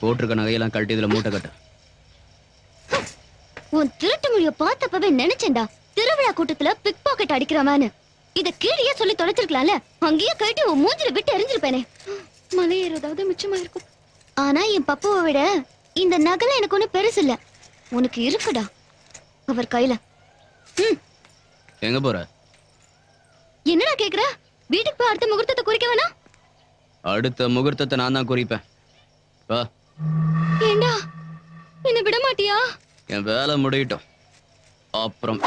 போட்டிருக்க நகையெல்லாம் கழட்டி இதுல மூட்டை கட்டு. உன் திருட்டு மொழிய பார்த்தப்பவே நினைச்சேன்டா திருவிழா கூட்டத்துல பிக் பாக்கெட் அடிக்கிறவன்னு. இத கீழே சொல்லி தொலைச்சிருக்கலாம்ல. அங்கேயே கழட்டி உன் மூஞ்சில விட்டு எரிஞ்சிருப்பேனே. மலை ஏறதாவது மிச்சமா இருக்கும். ஆனா என் பப்புவை விட இந்த நகலை எனக்கு ஒண்ணு பெருசு இல்ல. உனக்கு இருக்குடா அவர் கையில. எங்க போற? என்னடா கேக்குற? வீட்டுக்கு போய் அடுத்த முகூர்த்தத்தை குறிக்க வேணா? அடுத்த முகூர்த்தத்தை நான் தான் குறிப்பேன். ஏண்டா என்ன விட மாட்டியா? என் வேலை முடியட்டும், அப்புறம்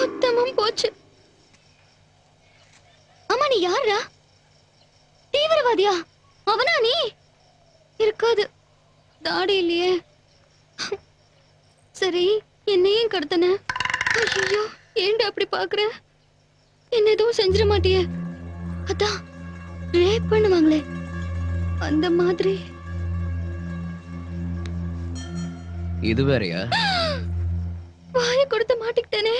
உத்தமம் போச்சு. அம்மா நீ யாரா? தீவிரவாதியா? அவனா நீ? இருக்காது, தாடி இல்லையே. சரி என்னையும் கடத்தன. ஐயோ ஏண்டா அப்படி பாக்குற? என்ன எதுவும் செஞ்சிட மாட்டியே? அதான் ரேப் பண்ணுவாங்களே அந்த மாதிரி. இது வேறயா? வாய கொடுத்து மாட்டிக்கிட்டேனே.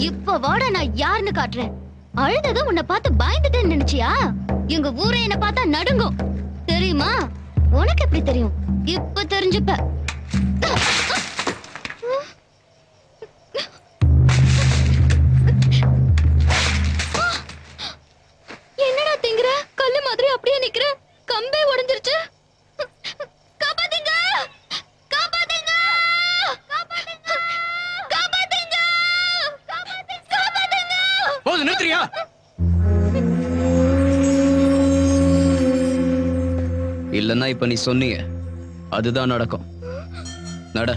இப்ப வாட நான் யாருன்னு காட்டுறேன். அழுததும் உன்னை பார்த்து பயந்துட்டேன்னு நினைச்சியா? எங்க ஊரே என்ன பார்த்தா நடுங்கும் தெரியுமா? உனக்கு எப்படி தெரியும்? இப்ப தெரிஞ்சுப்ப. என்னடா திங்குற? கல்லு மாதிரி அப்படியே நிக்கிற. கம்பே உடைஞ்சிருச்சு. காப்பாத்துங்க, காப்பாத்துங்க, காப்பாத்துங்க, காப்பாத்துங்க, காப்பாத்துங்க. போது நிறுத்துறியா? இல்லன்னா இப்ப நீ சொன்னீங்க அதுதான் நடக்கும். நட.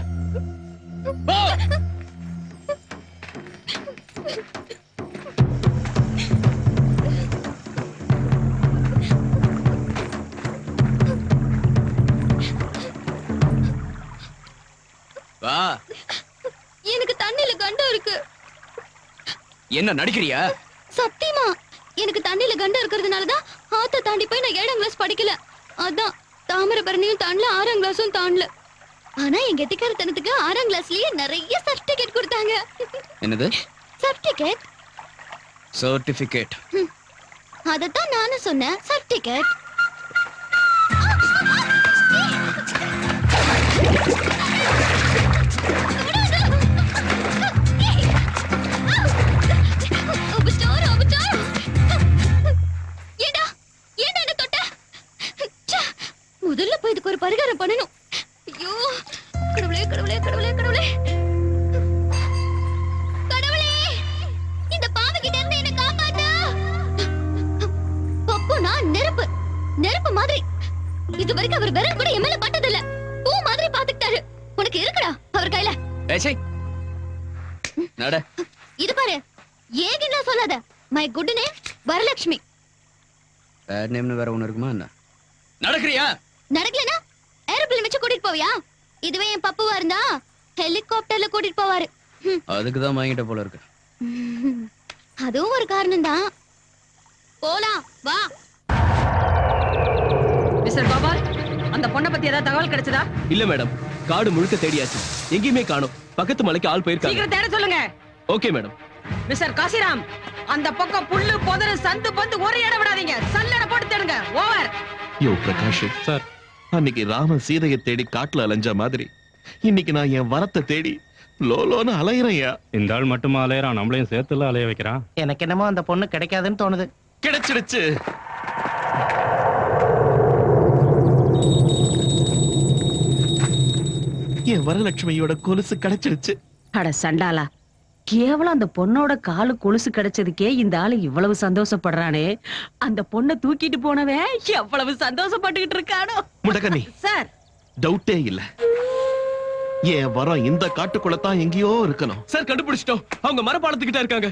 வா. எனக்கு தண்ணில கண்டம் இருக்கு. என்ன நடிக்கிறியா? சத்தியமா எனக்கு தண்ணில கண்டம் இருக்கிறதுனாலதான் ஆத்த தாண்டி போய் நான் 7ஆம் கிளாஸ் படிக்கல. அதான் தாமிரபரணியும் தாண்டல, 6ஆம் கிளாஸும் தாண்டல. ஆனா எங்க கெட்டிக்காரத்தனத்துக்கு 6ஆம் கிளாஸ்லயே நிறைய சர்டிபிகேட் கொடுத்தாங்க. என்னது சர்டிபிகேட்? சர்டிபிகேட். அதத்தான் நானும் சொன்னேன், சர்டிபிகேட். முதல்ல போய் இதுக்கு ஒரு பரிகாரம் பண்ணணும். ஐயோ கடவுளே கடவுளே கடவுளே கடவுளே கடவுளே, இந்த பாம்பு கிட்ட இருந்து என்ன காப்பாத்து. பப்புனா நெருப்பு, நெருப்பு மாதிரி. இது வரைக்கும் அவர் விரல் கூட என் மேல பட்டதில்ல. பூ மாதிரி பாத்துக்கிட்டாரு. உனக்கு இருக்குடா அவர் கையில. நட. இது பாரு, ஏகின்னா சொல்லாத. My good name Varalakshmi. Bad நேம்னு வேற ஒண்ணு இருக்குமா என்ன? நடக்கறியா? நடக்கலனா ஏரோப்ளேன் வச்சு கூட்டிட்டு போவியா? இதுவே என் பப்புவா இருந்தா ஹெலிகாப்டர்ல கூட்டிட்டு போவாரு. அதுக்கு தான் வாங்கிட்ட போல இருக்கு. அதுவும் ஒரு காரணம் தான். போலாம் வா. மிஸ்டர் கோபால், அந்த பொண்ணை பத்தி ஏதாவது தகவல் கிடைச்சதா? இல்ல மேடம், காடு முழுக்க தேடியாச்சு, எங்கேயுமே காணோம். பக்கத்து மலைக்கு ஆள் போயிருக்காங்க. சீக்கிரம் தேட சொல்லுங்க. Okay madam. மிஸ்டர் காசிராம், அந்த பக்கம் புல்லு பொதரு சந்து பந்து ஒரு இடம் விடாதீங்க. சல்லட போட்டு தேடுங்க. ஓவர். யோ பிரகாஷ் சார், அன்னைக்கு ராமன் சீதையை தேடி காட்டுல அலைஞ்ச மாதிரி இன்னைக்கு நான் என் வரத்தை தேடி லோலோன்னு அலையறையா. இந்த ஆள் மட்டுமா அலையறான், நம்மளையும் சேர்த்துல அலைய வைக்கிறான். எனக்கு என்னமோ அந்த பொண்ணு கிடைக்காதுன்னு தோணுது. கிடைச்சிடுச்சு. என் வரலட்சுமியோட கொலுசு கிடைச்சிடுச்சு. அட சண்டாலா, கேவலம் அந்த பொண்ணோட காலு கொலுசு கிடைச்சதுக்கே இந்த ஆளு இவ்வளவு சந்தோஷப்படுறானே. அந்த பொண்ணை தூக்கிட்டு போனவன் எவ்வளவு சந்தோஷப்பட்டுக்கிட்டு இருக்கானோ. முடக்கண்ணி சார், டவுட்டே இல்ல, என் வரம் இந்த காட்டுக்குள்ளதான் எங்கேயோ இருக்கணும். சார் கண்டுபிடிச்சிட்டோம், அவங்க மரப்பாலத்துக்கிட்ட இருக்காங்க.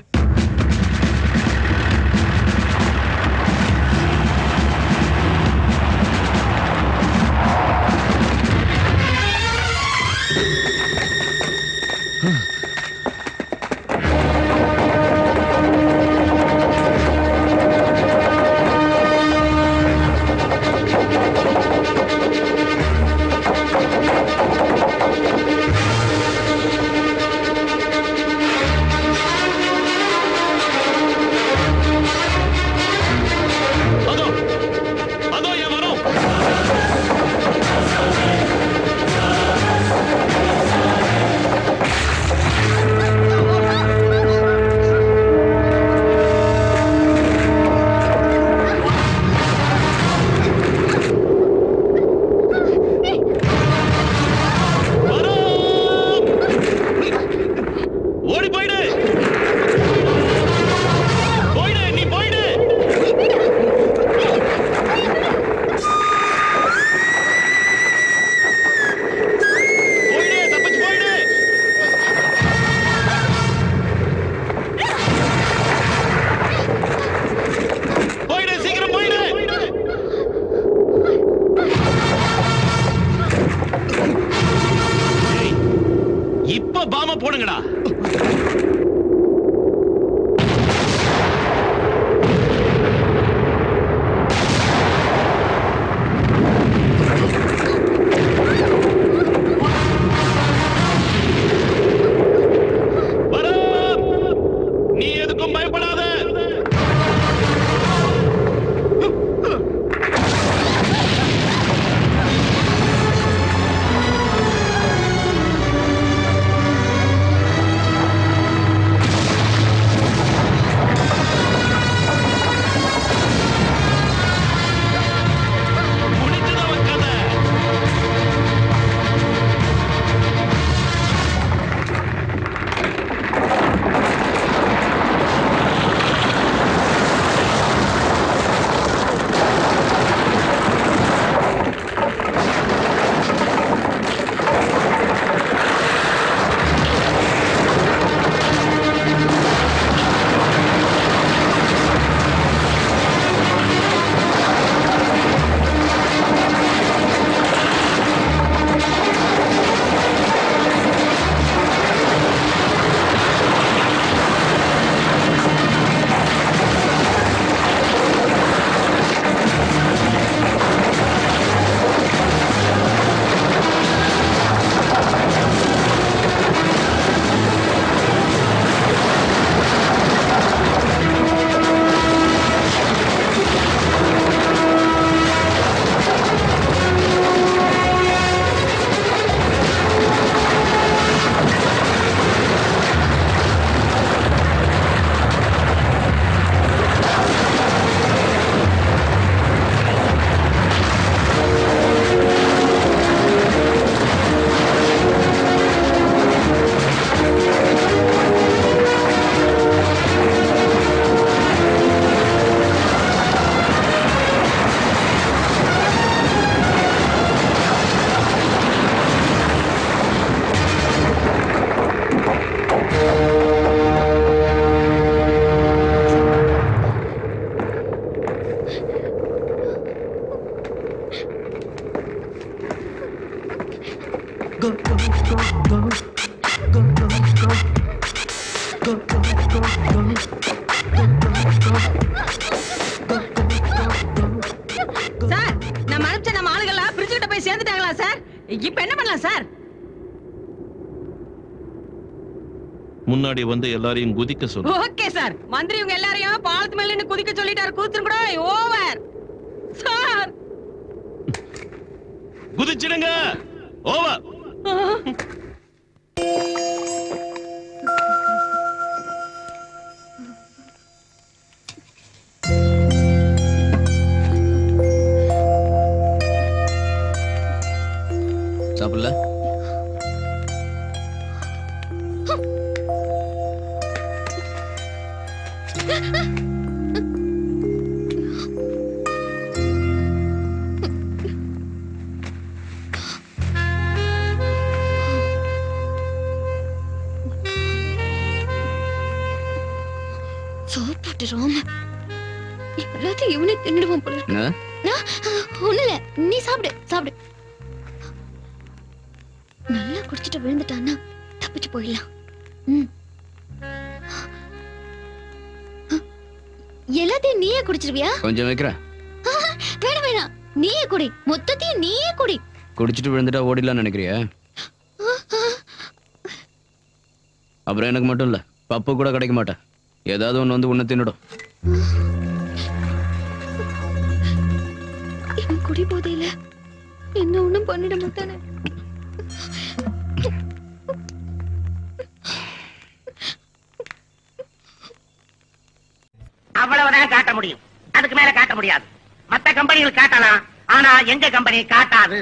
சார் நம்ம அனுப்பிச்ச நம்ம ஆளுகள்லாம் பிரிச்சுக்கிட்ட போய் சேர்ந்துட்டாங்களா சார்? இப்ப என்ன பண்ணலாம் சார்? முன்னாடி வந்து எல்லாரையும் குதிக்க சொல்லு. Okay sir. மந்திரி இவங்க எல்லாரையும் பாலத்து மேல நின்னு குதிக்க சொல்லிட்டாரு. கூத்துரு கூட ஓவர் சார். குதிச்சிடுங்க. ஓவர். சாப்பிடல? சோப்பாட்டு ரோம எல்லாத்தையும் இவனே தின்னுடுவான் போல இருக்கு. ஒண்ணுல நீ சாப்பிடு சாப்பிடு. நல்லா குடிச்சிட்டு விழுந்துட்டான்னா தப்பிச்சு போயிடலாம். எல்லாத்தையும் நீயே குடிச்சிருவியா? கொஞ்சம் வைக்கிறேன். வேணாம் வேணாம், நீயே குடி. மொத்தத்தையும் நீயே குடி. குடிச்சிட்டு விழுந்துட்டா ஓடிடலாம்னு நினைக்கிறியா? அப்புறம் எனக்கு மட்டும் இல்ல, பப்பு கூட கிடைக்க மாட்டேன். ஏதாவது ஒண்ணு வந்து உன்னை தின்னுடும். இவன் குடி போதையில என்ன ஒண்ணும் பண்ணிட மாட்டானே. அவ்வளவுதான் காட்ட முடியும், அதுக்கு மேல காட்ட முடியாது. மத்த கம்பெனிகள் காட்டலாம், ஆனா எங்க கம்பெனி காட்டாது.